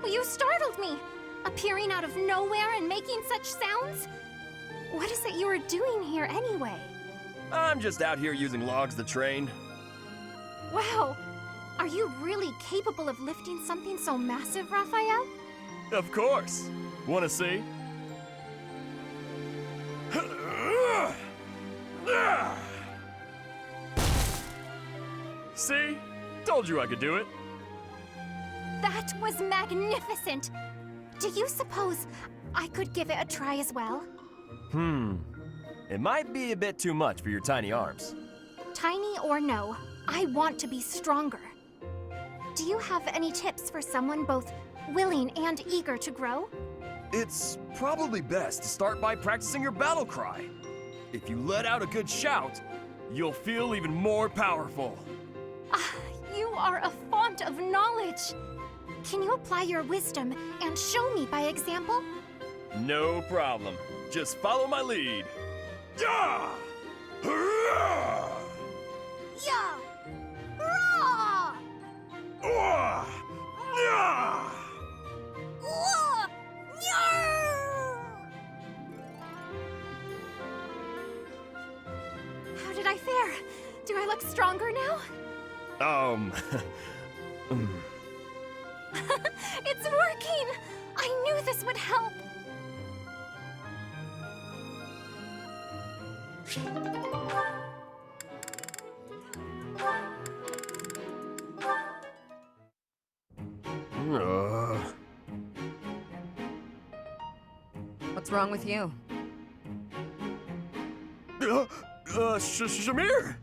Well, you startled me, appearing out of nowhere and making such sounds. What is it you are doing here anyway? I'm just out here using logs to train. Wow, are you really capable of lifting something so massive, Raphael? Of course. Wanna see? See? Told you I could do it. That was magnificent. Do you suppose I could give it a try as well? It might be a bit too much for your tiny arms. Tiny or no, I want to be stronger. Do you have any tips for someone both willing and eager to grow? It's probably best to start by practicing your battle cry. If you let out a good shout, you'll feel even more powerful. You are a font of knowledge. Can you apply your wisdom and show me by example? No problem. Just follow my lead. Yeah! Hurrah! Yeah! Rah! Wah! Yeah! Wah! Nyar! How did I fare? Do I look stronger now? It's working! I knew this would help! What's wrong with you? Shamir?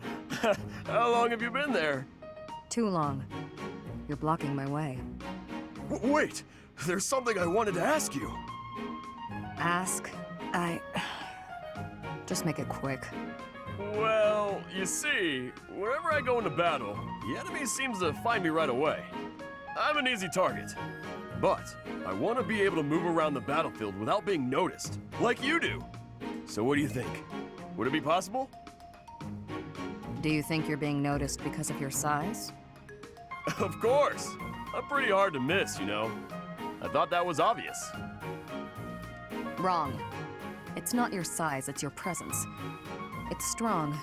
How long have you been there? Too long. You're blocking my way. Wait, there's something I wanted to ask you. Ask? Just make it quick. Well, you see, whenever I go into battle, the enemy seems to find me right away. I'm an easy target. But I want to be able to move around the battlefield without being noticed, like you do. So what do you think? Would it be possible? Do you think you're being noticed because of your size? Of course! I'm pretty hard to miss, you know. I thought that was obvious. Wrong. It's not your size, it's your presence. It's strong,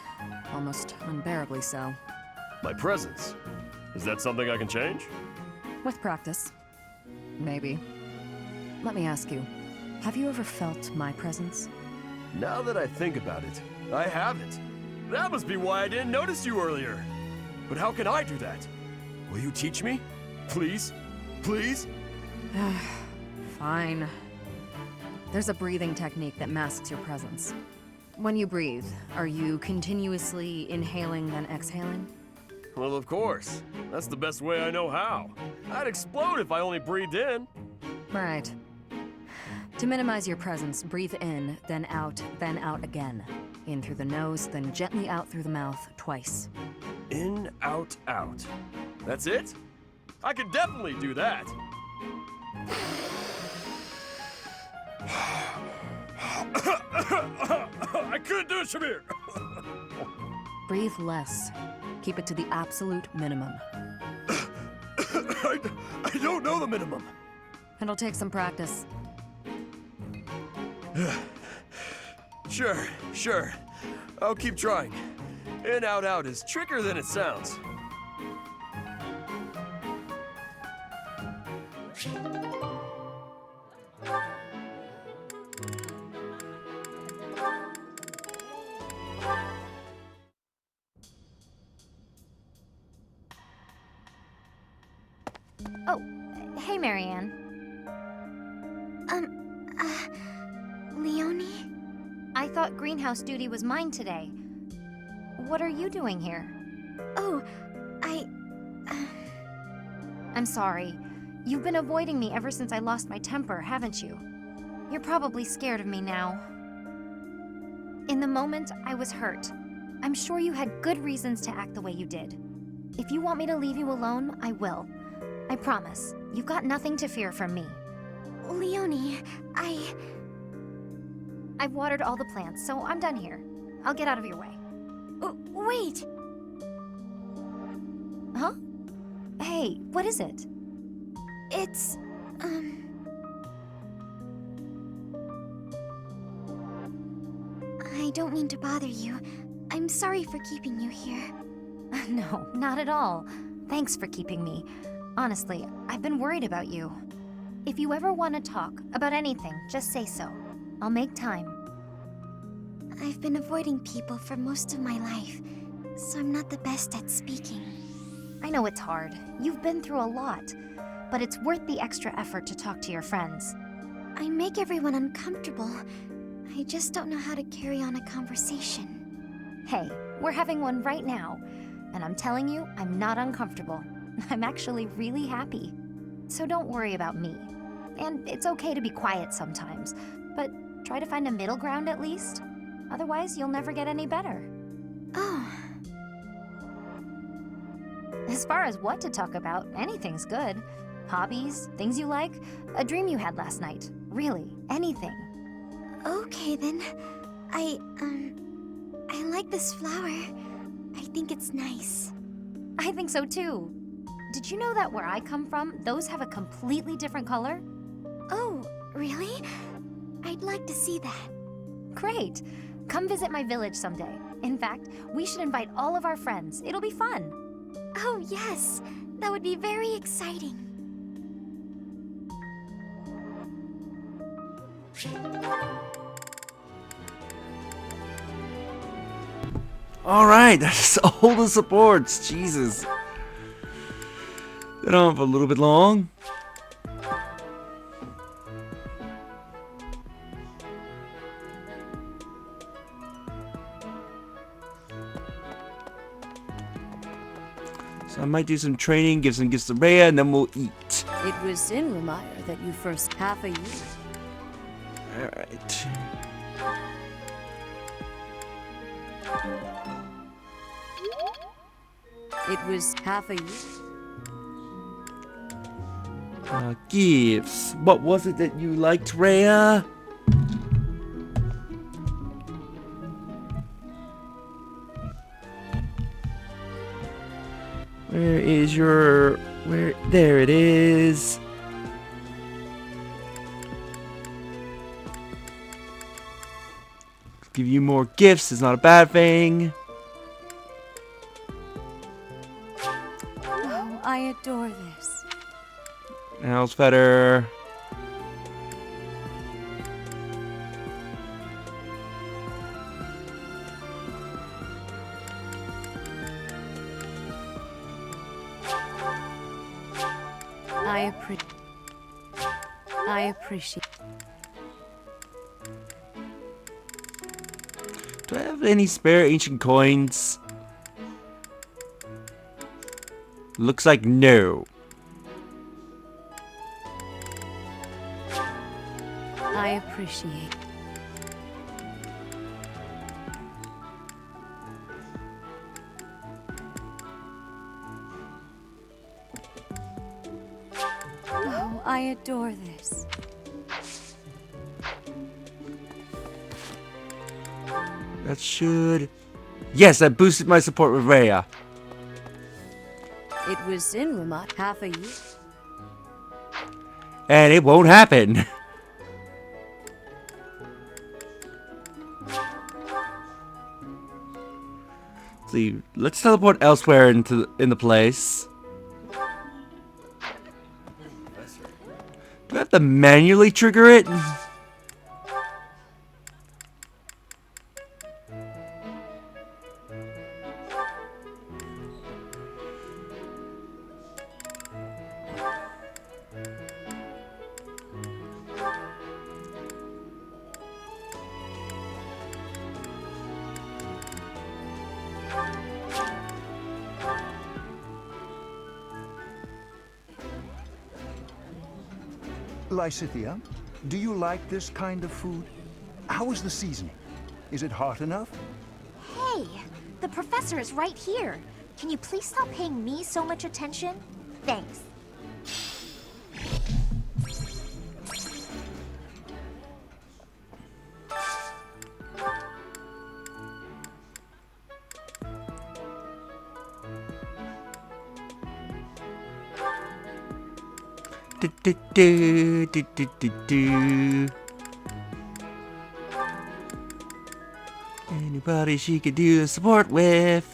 almost unbearably so. My presence? Is that something I can change? With practice. Maybe. Let me ask you, have you ever felt my presence? Now that I think about it, I haven't. That must be why I didn't notice you earlier. But how can I do that? Will you teach me? Please? Please? Fine. There's a breathing technique that masks your presence. When you breathe, are you continuously inhaling then exhaling? Well, of course. That's the best way I know how. I'd explode if I only breathed in. Right. To minimize your presence, breathe in, then out again. In through the nose, then gently out through the mouth, twice. In, out, out. That's it? I can definitely do that. I couldn't do it, Shamir. Breathe less. Keep it to the absolute minimum. I don't know the minimum. It'll take some practice. Sure. I'll keep trying. In, out, out is trickier than it sounds. Oh, hey, Marianne. Leonie? I thought greenhouse duty was mine today. What are you doing here? Oh, I'm sorry. You've been avoiding me ever since I lost my temper, haven't you? You're probably scared of me now. In the moment, I was hurt. I'm sure you had good reasons to act the way you did. If you want me to leave you alone, I will. I promise. You've got nothing to fear from me. Leonie, I've watered all the plants, so I'm done here. I'll get out of your way. Wait! Huh? Hey, what is it? It's, I don't mean to bother you. I'm sorry for keeping you here. No, not at all. Thanks for keeping me. Honestly, I've been worried about you. If you ever want to talk about anything, just say so. I'll make time. I've been avoiding people for most of my life, so I'm not the best at speaking. I know it's hard. You've been through a lot, but it's worth the extra effort to talk to your friends. I make everyone uncomfortable. I just don't know how to carry on a conversation. Hey, we're having one right now, and I'm telling you, I'm not uncomfortable. I'm actually really happy. So don't worry about me. And it's okay to be quiet sometimes, but try to find a middle ground at least. Otherwise, you'll never get any better. Oh, As far as what to talk about, anything's good. Hobbies, things you like, a dream you had last night. Really, anything. okay then. I like this flower. I think it's nice. I think so too. Did you know that where I come from, those have a completely different color? Oh, really? I'd like to see that. Great. Come visit my village someday. In fact, we should invite all of our friends. It'll be fun. Oh, yes. That would be very exciting. Alright, that's all the supports. Jesus. Been on for a little bit long. So I might do some training, give some gifts to Rhea, and then we'll eat. It was in Remire that you first half a year. Alright. It was half a year. Gifts. What was it that you liked, Rhea? Where is your... Where... There it is. Give you more gifts is not a bad thing. Oh, I adore this. Owl's feather. I appreciate. Do I have any spare ancient coins? Looks like no. I appreciate. Oh, I adore this. That should... Yes, that boosted my support with Rhea. It was in Rumat half a year. And it won't happen. See, let's teleport elsewhere in the place. Do I have to manually trigger it? Lysithia, do you like this kind of food? How is the seasoning? Is it hot enough? Hey, the professor is right here. Can you please stop paying me so much attention? Thanks. Anybody she could do the support with?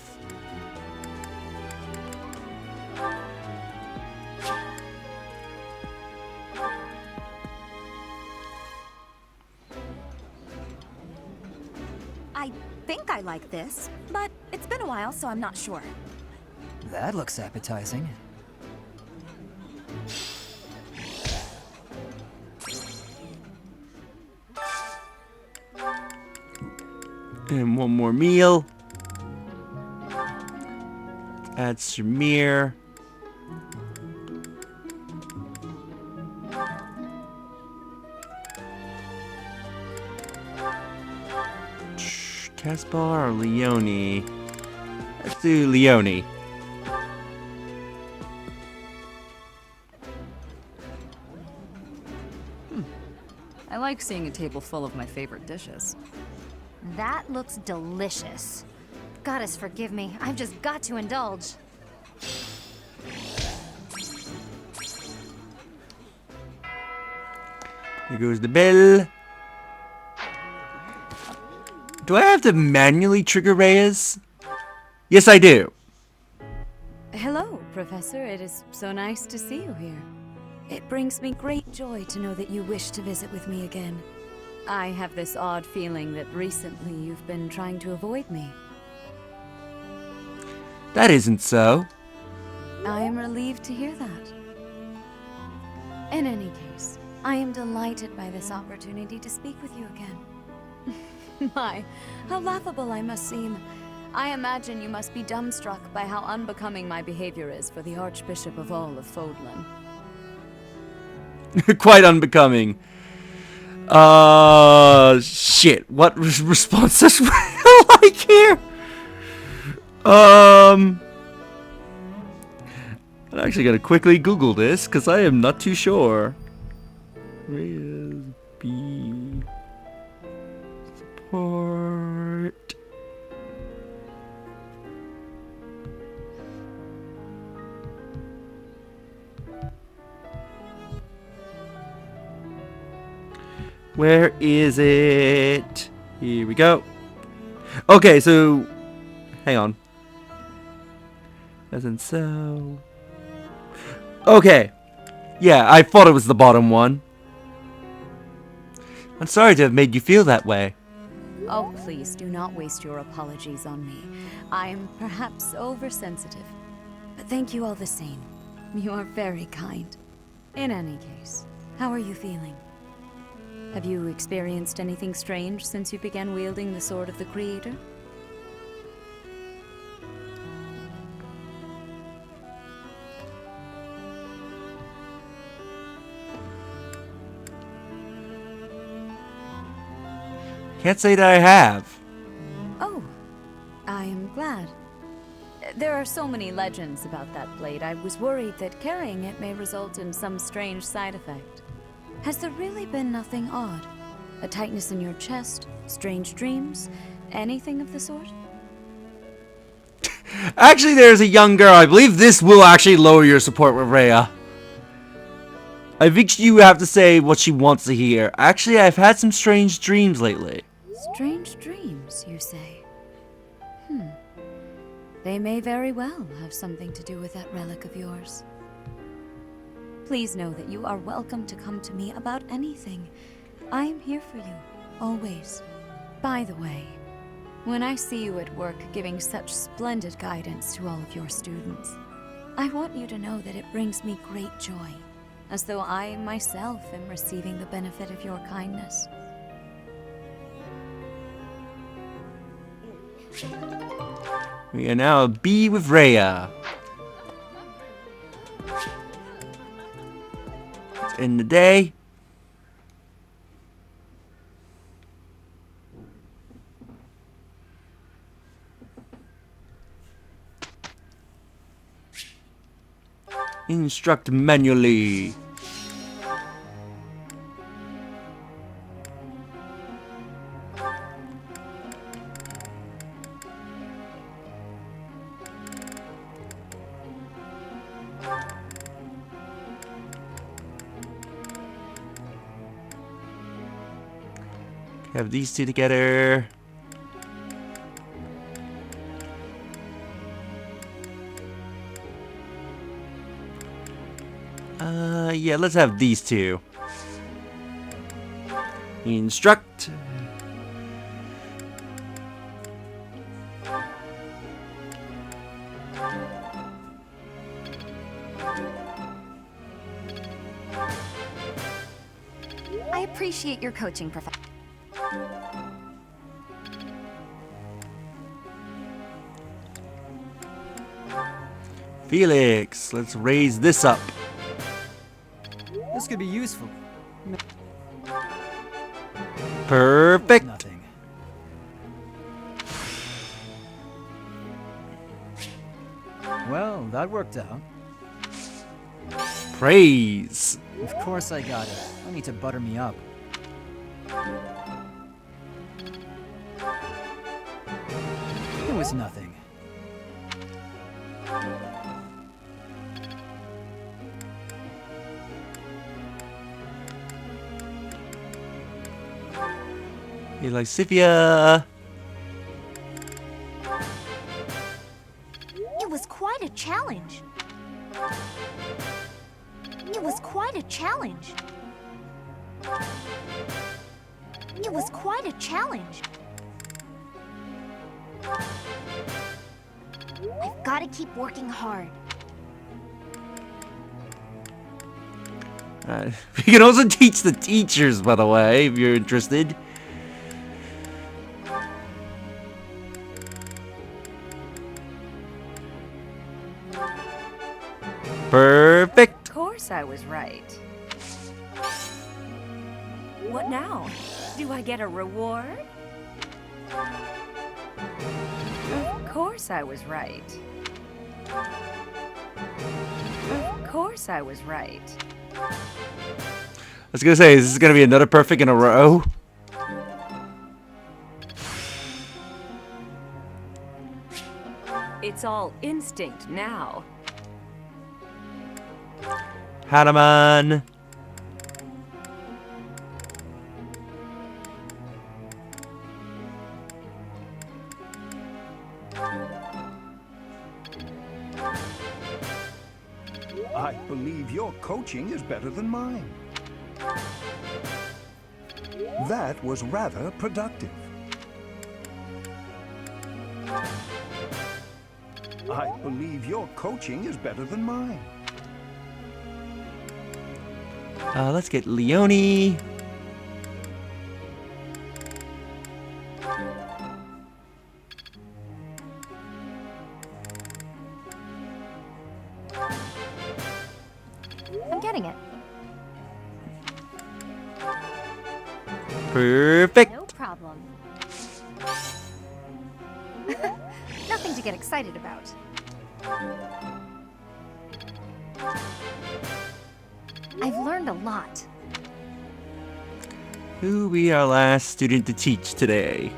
I think I like this, but it's been a while, so I'm not sure. That looks appetizing. And one more meal. Add Shamir. Caspar or Leone? Let's do Leone. I like seeing a table full of my favorite dishes. That looks delicious. Goddess forgive me, I've just got to indulge. Here goes the bell. Do I have to manually trigger Rhea's? Yes, I do. Hello, Professor. It is so nice to see you here. It brings me great joy to know that you wish to visit with me again. I have this odd feeling that recently you've been trying to avoid me. That isn't so. I am relieved to hear that. In any case, I am delighted by this opportunity to speak with you again. My, how laughable I must seem. I imagine you must be dumbstruck by how unbecoming my behavior is for the Archbishop of all of Fodlan. Quite unbecoming. Shit. What responses would I like here? I'm actually gonna quickly Google this because I am not too sure. Rhea's B support. Where is it? Here we go. Okay, so hang on. As in so. Okay. Yeah, I thought it was the bottom one. I'm sorry to have made you feel that way. Oh, please do not waste your apologies on me. I am perhaps oversensitive. But thank you all the same. You are very kind. In any case, how are you feeling? Have you experienced anything strange since you began wielding the Sword of the Creator? Can't say that I have. Oh, I am glad. There are so many legends about that blade. I was worried that carrying it may result in some strange side effect. Has there really been nothing odd? A tightness in your chest? Strange dreams? Anything of the sort? Actually, there's a young girl. I believe this will actually lower your support with Rhea. I think you have to say what she wants to hear. Actually, I've had some strange dreams lately. Strange dreams, you say? They may very well have something to do with that relic of yours. Please know that you are welcome to come to me about anything. I am here for you, always. By the way, when I see you at work giving such splendid guidance to all of your students, I want you to know that it brings me great joy, as though I myself am receiving the benefit of your kindness. We are now a B with Rhea. Let's end the day. Instruct manually. Have these two together. Yeah, let's have these two. Instruct. I appreciate your coaching, Professor. Felix, let's raise this up. This could be useful. Perfect. Nothing. Well, that worked out. Praise. Of course I got it. No need to butter me up. It was nothing. Hey, Lysithia. It was quite a challenge. It was quite a challenge. It was quite a challenge. I've got to keep working hard. You can also teach the teachers, by the way, if you're interested. Perfect. Of course I was right. What now? Do I get a reward? Of course I was right. Of course I was right. I was gonna say, is this gonna be another perfect in a row? It's all instinct now. Hanuman. I believe your coaching is better than mine. That was rather productive. I believe your coaching is better than mine. Let's get Leone. I'm getting it. Perfect. No problem. Nothing to get excited about. I've learned a lot. Who will be our last student to teach today?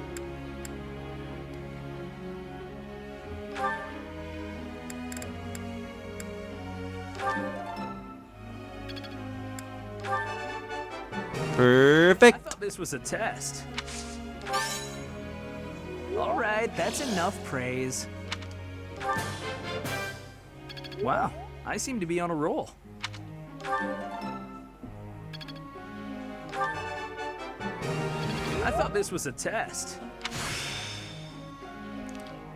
Perfect. I thought this was a test. All right, that's enough praise. Wow, I seem to be on a roll. I thought this was a test.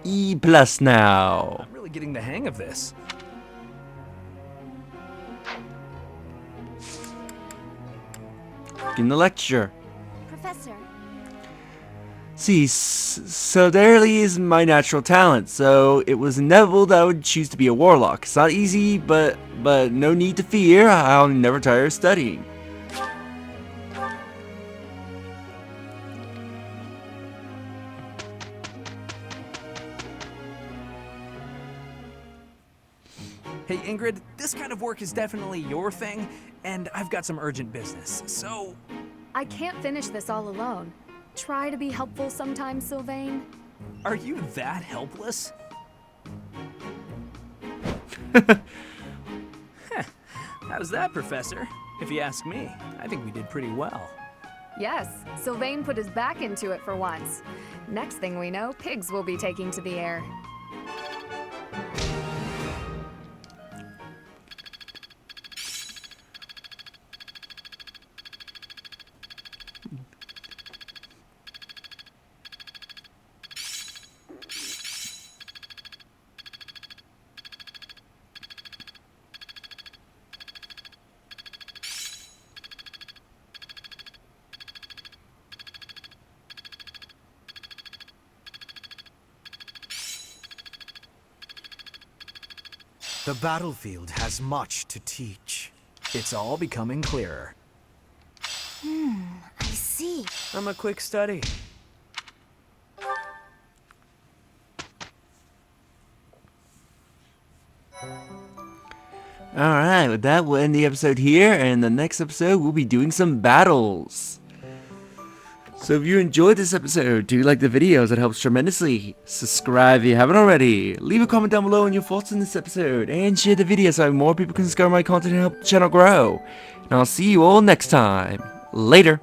E+ now. I'm really getting the hang of this. In the lecture. Professor, See, so Darely is my natural talent, so it was inevitable that I would choose to be a warlock. It's not easy, but no need to fear. I'll never tire of studying. Hey Ingrid, this kind of work is definitely your thing, and I've got some urgent business, so... I can't finish this all alone. Try to be helpful sometimes, Sylvain. Are you that helpless? How's that, Professor? If you ask me, I think we did pretty well. Yes, Sylvain put his back into it for once. Next thing we know, pigs will be taking to the air. The battlefield has much to teach. It's all becoming clearer. I see. I'm a quick study. Alright, with that, we'll end the episode here, and the next episode, we'll be doing some battles. So if you enjoyed this episode, do like the videos, it helps tremendously. Subscribe if you haven't already. Leave a comment down below on your thoughts on this episode, and share the video so more people can discover my content and help the channel grow. And I'll see you all next time. Later.